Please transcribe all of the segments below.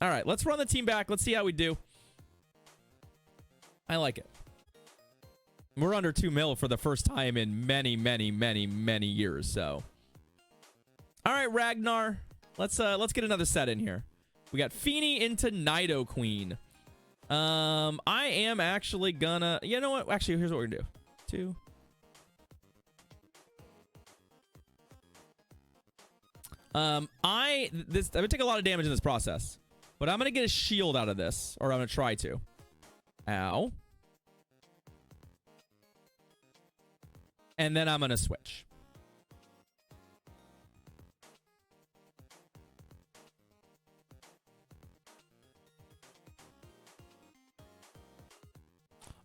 All right, let's run the team back. Let's see how we do. I like it. We're under 2 mil for the first time in many, many, many, many years. So, all right, Ragnar. Let's get another set in here. We got Feeny into Nido Queen. I am actually gonna. You know what? Actually, here's what we're gonna do. 2. I'm gonna take a lot of damage in this process, but I'm gonna get a shield out of this, or I'm gonna try to. Ow. And then I'm gonna switch.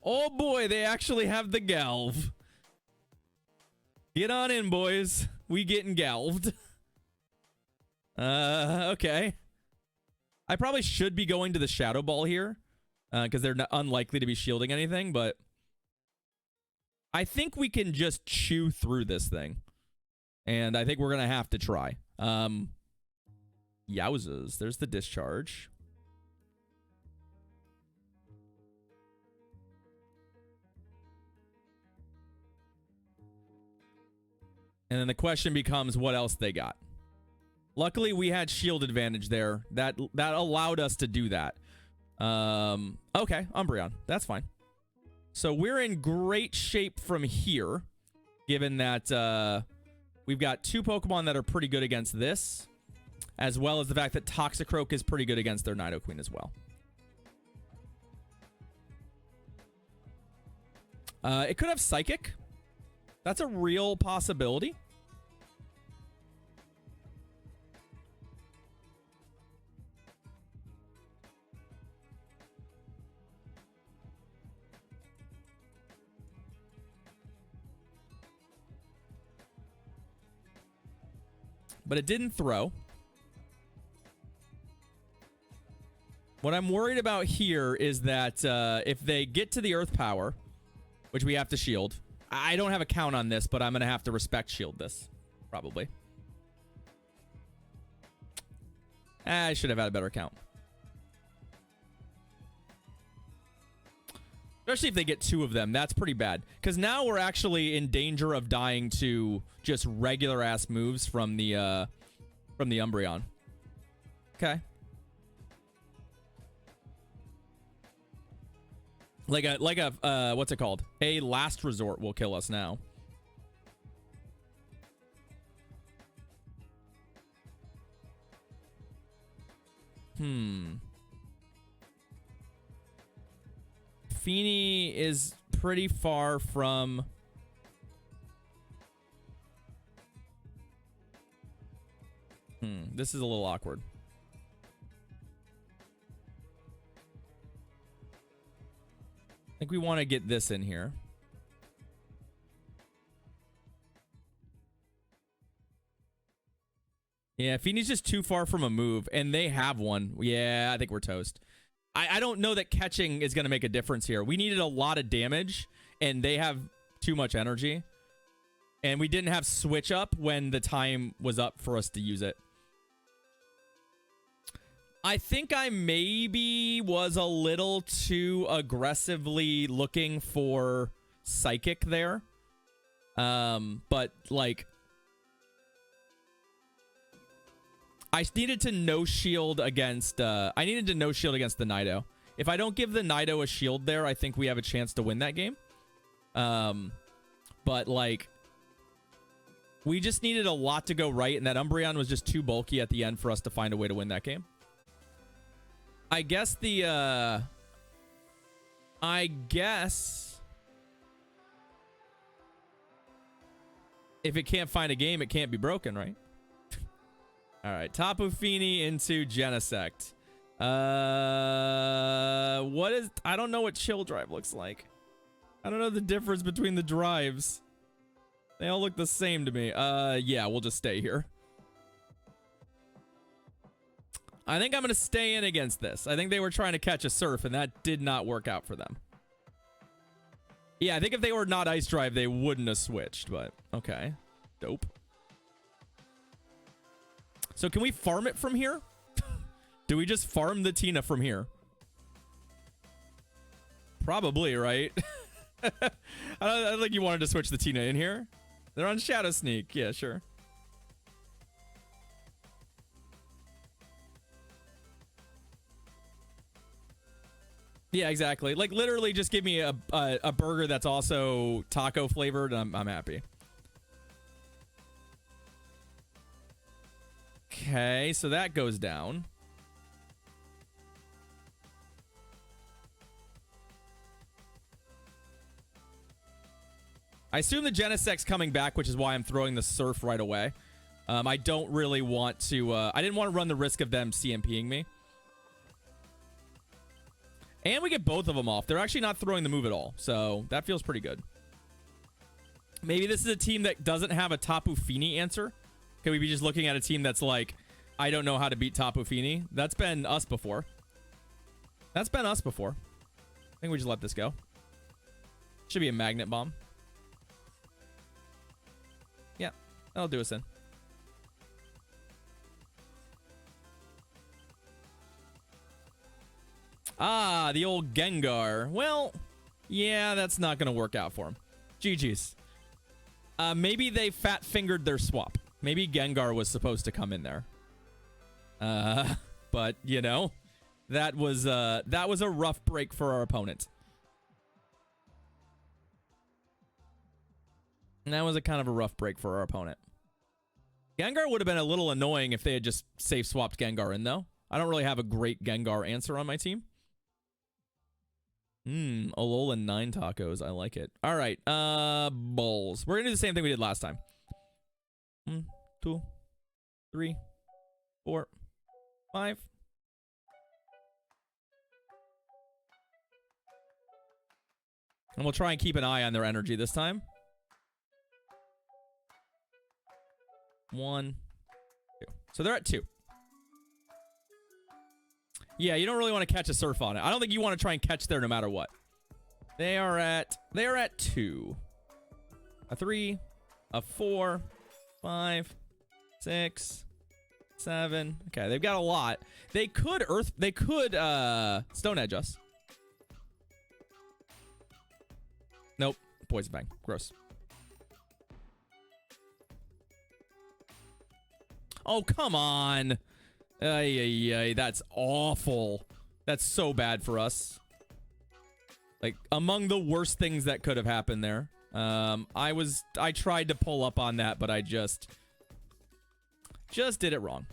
Oh boy, they actually have the galv. Get on in, boys. We getting galved. Okay. I probably should be going to the Shadow Ball here, because they're unlikely to be shielding anything, but I think we can just chew through this thing. And I think we're going to have to try. Yowzas. There's the discharge. And then the question becomes what else they got. Luckily, we had shield advantage there. That allowed us to do that. Okay, Umbreon. That's fine. So we're in great shape from here, given that we've got 2 Pokemon that are pretty good against this, as well as the fact that Toxicroak is pretty good against their Nidoqueen as well. It could have Psychic. That's a real possibility. But it didn't throw. What I'm worried about here is that if they get to the Earth Power, which we have to shield. I don't have a count on this, but I'm going to have to respect shield this. Probably. I should have had a better count. Especially if they get 2 of them. That's pretty bad. Because now we're actually in danger of dying to just regular ass moves from the Umbreon. Okay. Like a what's it called? A last resort will kill us now. Feeny is pretty far from... This is a little awkward. I think we want to get this in here. Yeah, Feeny's just too far from a move, and they have one. Yeah, I think we're toast. I don't know that catching is going to make a difference here. We needed a lot of damage, and they have too much energy. And we didn't have switch up when the time was up for us to use it. I think I maybe was a little too aggressively looking for Psychic there. But, like... I needed to no shield against the Nido. If I don't give the Nido a shield there, I think we have a chance to win that game. But like we just needed a lot to go right, and that Umbreon was just too bulky at the end for us to find a way to win that game. I guess if it can't find a game, it can't be broken, right? All right, Tapu Fini into Genesect. What is... I don't know what Chill Drive looks like. I don't know the difference between the drives. They all look the same to me. Yeah, we'll just stay here. I think I'm going to stay in against this. I think they were trying to catch a Surf, and that did not work out for them. Yeah, I think if they were not Ice Drive, they wouldn't have switched, but okay. Dope. So can we farm it from here? Do we just farm the Tina from here? Probably, right? I don't think you wanted to switch the Tina in here. They're on Shadow Sneak. Yeah, sure. Yeah, exactly. Like, literally just give me a burger that's also taco flavored. I'm happy. Okay, so that goes down. I assume the Genesec's coming back, which is why I'm throwing the Surf right away. I don't really want to... I didn't want to run the risk of them CMPing me. And we get both of them off. They're actually not throwing the move at all, so that feels pretty good. Maybe this is a team that doesn't have a Tapu Fini answer. Could we be just looking at a team that's like, I don't know how to beat Tapu Fini? That's been us before. That's been us before. I think we just let this go. Should be a Magnet Bomb. Yeah, that'll do us in. Ah, the old Gengar. Well, yeah, that's not going to work out for him. GG's. Maybe they fat-fingered their swap. Maybe Gengar was supposed to come in there. But, you know, that was a rough break for our opponent. And that was a kind of a rough break for our opponent. Gengar would have been a little annoying if they had just safe-swapped Gengar in, though. I don't really have a great Gengar answer on my team. Alolan 9 tacos. I like it. All right. Bulls. We're going to do the same thing we did last time. 1, 2, 3, 4, 5. And we'll try and keep an eye on their energy this time. 1, 2. So they're at 2. Yeah, you don't really want to catch a Surf on it. I don't think you want to try and catch there no matter what. They are at 2. A 3, a 4, 5, 6, 7. Okay, they've got a lot. They could Stone Edge us. Nope. Poison Fang. Gross. Oh, come on. Ay, that's awful. That's so bad for us. Like, among the worst things that could have happened there. I tried to pull up on that, but I just did it wrong.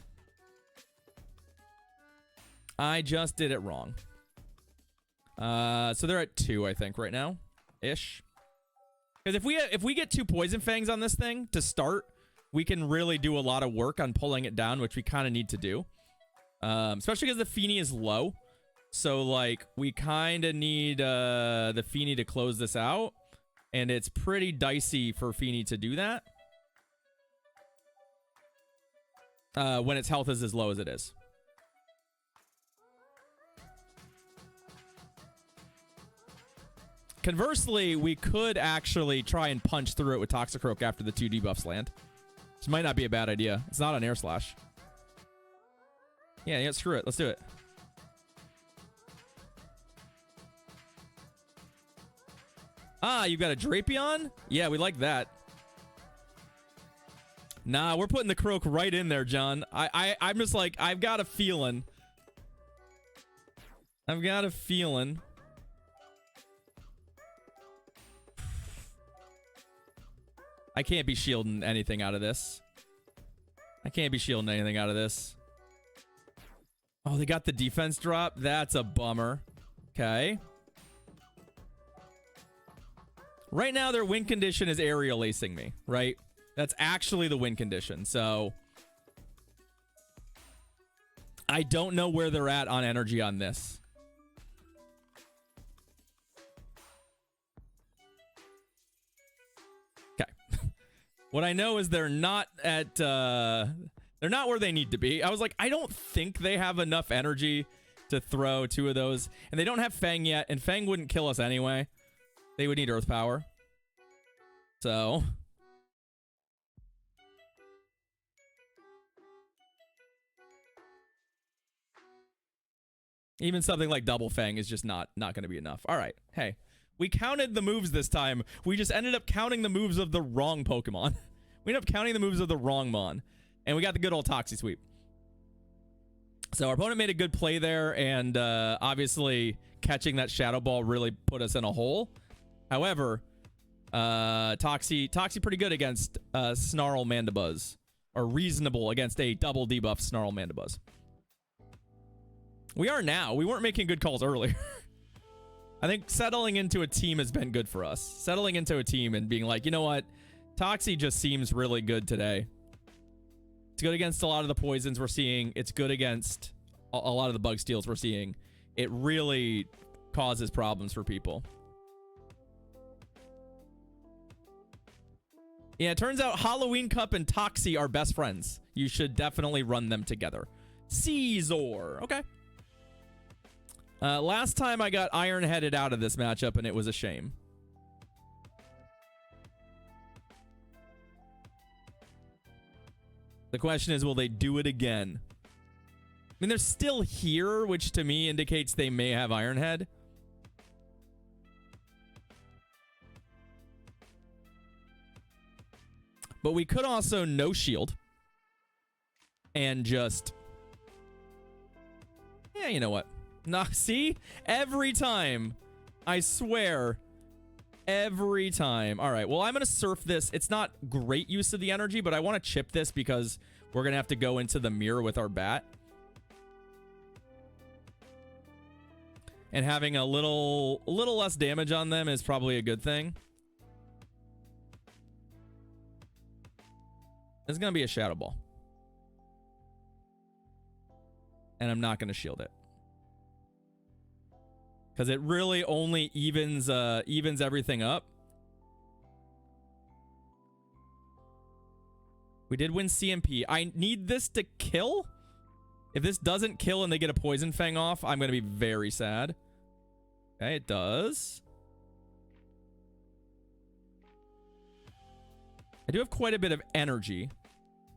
I just did it wrong. So they're at 2, I think, right now. Ish. Because if we get 2 Poison Fangs on this thing to start, we can really do a lot of work on pulling it down, which we kind of need to do. Especially because the Fini is low. So, like, we kind of need the Fini to close this out. And it's pretty dicey for Fini to do that. When its health is as low as it is. Conversely, we could actually try and punch through it with Toxicroak after the 2 debuffs land. This might not be a bad idea. It's not an Air Slash. Yeah, screw it. Let's do it. Ah, you got a Drapion? Yeah, we like that. Nah, we're putting the Croak right in there, John. I'm just like, I've got a feeling. I've got a feeling. I can't be shielding anything out of this. I can't be shielding anything out of this. Oh, they got the defense drop? That's a bummer. Okay. Right now, their win condition is aerial acing me, right? That's actually the win condition, so... I don't know where they're at on energy on this. What I know is they're not at, they're not where they need to be. I was like, I don't think they have enough energy to throw 2 of those. And they don't have Fang yet, and Fang wouldn't kill us anyway. They would need Earth Power. So. Even something like Double Fang is just not going to be enough. All right. Hey, we counted the moves this time. We just ended up counting the moves of the wrong Pokemon. We ended up counting the moves of the wrong Mon. And we got the good old Toxie Sweep. So our opponent made a good play there, and obviously catching that Shadow Ball really put us in a hole. However, Toxie pretty good against Snarl Mandibuzz. Or reasonable against a double debuff Snarl Mandibuzz. We are now. We weren't making good calls earlier. I think settling into a team has been good for us. Settling into a team and being like, you know what? Toxie just seems really good today. It's good against a lot of the poisons we're seeing. It's good against a lot of the bug steals we're seeing. It really causes problems for people. Yeah, it turns out Halloween Cup and Toxie are best friends. You should definitely run them together. Caesar. Okay. Last time I got iron-headed out of this matchup, and it was a shame. The question is, will they do it again? I mean, they're still here, which to me indicates they may have Ironhead. But we could also no shield. And just... yeah, you know what? Nah, see? Every time. I swear. Every time. All right, well, I'm going to surf this. It's not great use of the energy, but I want to chip this because we're going to have to go into the mirror with our bat. And having a little less damage on them is probably a good thing. It's going to be a Shadow Ball. And I'm not going to shield it. Because it really only evens everything up. We did win CMP. I need this to kill. If this doesn't kill and they get a Poison Fang off, I'm going to be very sad. Okay, it does. I do have quite a bit of energy.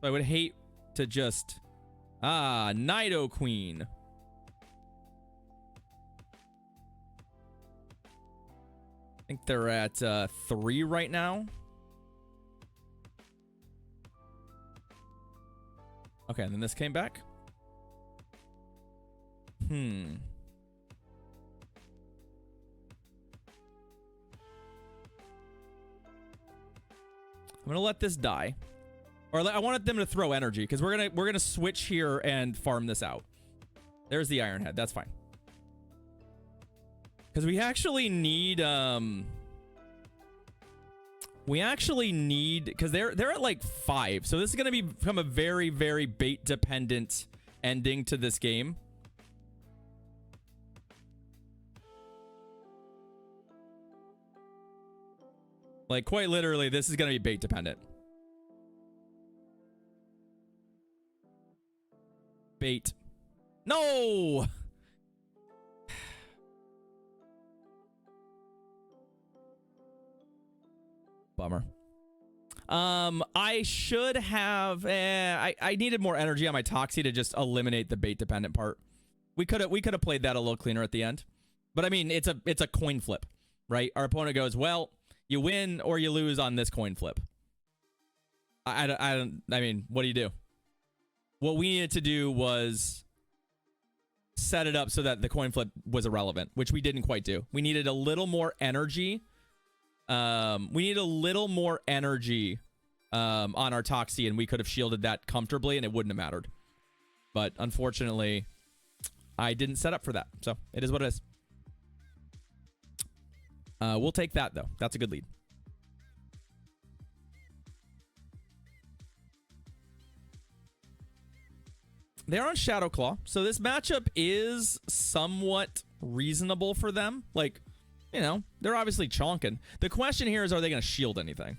So I would hate to just... ah, Nido Queen. I think they're at 3 right now. Okay, and then this came back. I'm gonna let this die. Or I wanted them to throw energy, because we're gonna switch here and farm this out. There's the Iron Head. That's fine. Because we actually need because they're at like 5. So this is gonna become a very, very bait dependent ending to this game. Like, quite literally, this is gonna be bait dependent. Bait. No! Bummer. I should have... I needed more energy on my Toxie to just eliminate the bait dependent part. We could have played that a little cleaner at the end. But I mean, it's a coin flip, right? Our opponent goes, well, you win or you lose on this coin flip. I mean, what do you do? What we needed to do was set it up so that the coin flip was irrelevant, which we didn't quite do. We needed a little more energy. We need a little more energy on our Toxie, and we could have shielded that comfortably, and it wouldn't have mattered. But unfortunately, I didn't set up for that. So it is what it is. We'll take that, though. That's a good lead. They're on Shadow Claw, so this matchup is somewhat reasonable for them. Like, you know, they're obviously chonking. The question here is, are they going to shield anything?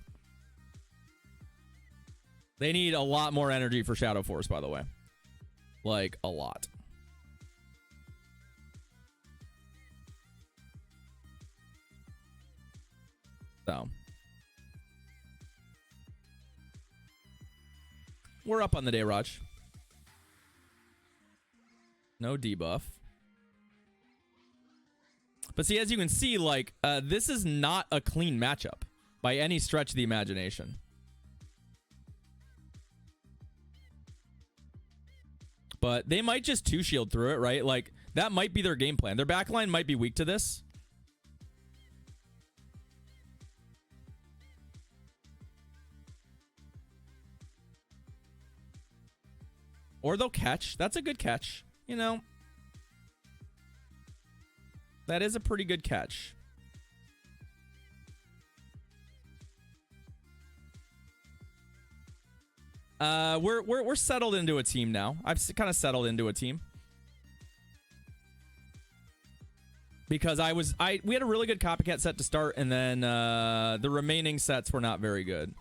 They need a lot more energy for Shadow Force, by the way. Like, a lot. So. We're up on the day, Raj. No debuff. But see, as you can see, like, this is not a clean matchup by any stretch of the imagination. But they might just two-shield through it, right? Like, that might be their game plan. Their backline might be weak to this. Or they'll catch. That's a good catch. You know, that is a pretty good catch. We're settled into a team now. I've kind of settled into a team because we had a really good copycat set to start, and then the remaining sets were not very good.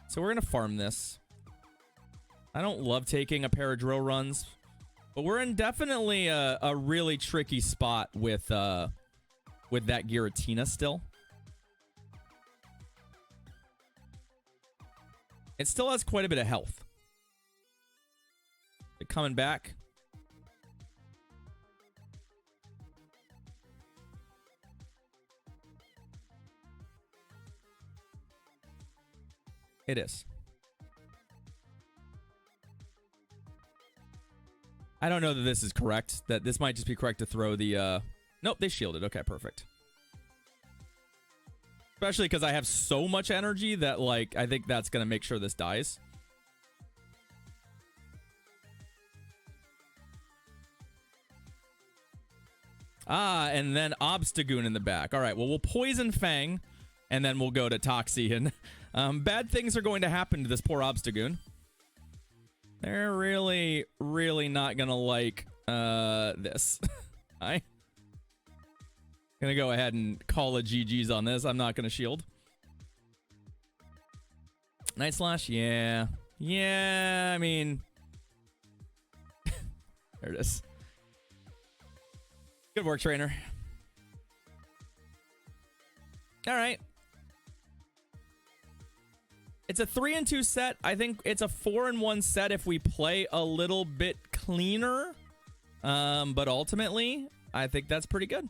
So we're gonna farm this. I don't love taking a pair of drill runs, but we're in definitely a really tricky spot with that Giratina still. It still has quite a bit of health. It coming back. It is. I don't know that this is correct. That this might just be correct to throw the... Nope, they shielded. Okay, perfect. Especially because I have so much energy that, like, I think that's going to make sure this dies. Ah, and then Obstagoon in the back. All right, well, we'll Poison Fang, and then we'll go to Toxie. And bad things are going to happen to this poor Obstagoon. They're really, really not going to like this. I'm going to go ahead and call a GG's on this. I'm not going to shield. Night Slash, yeah. Yeah, I mean... there it is. Good work, trainer. All right. It's a 3-2 set. I think it's a 4-1 set if we play a little bit cleaner. But ultimately, I think that's pretty good.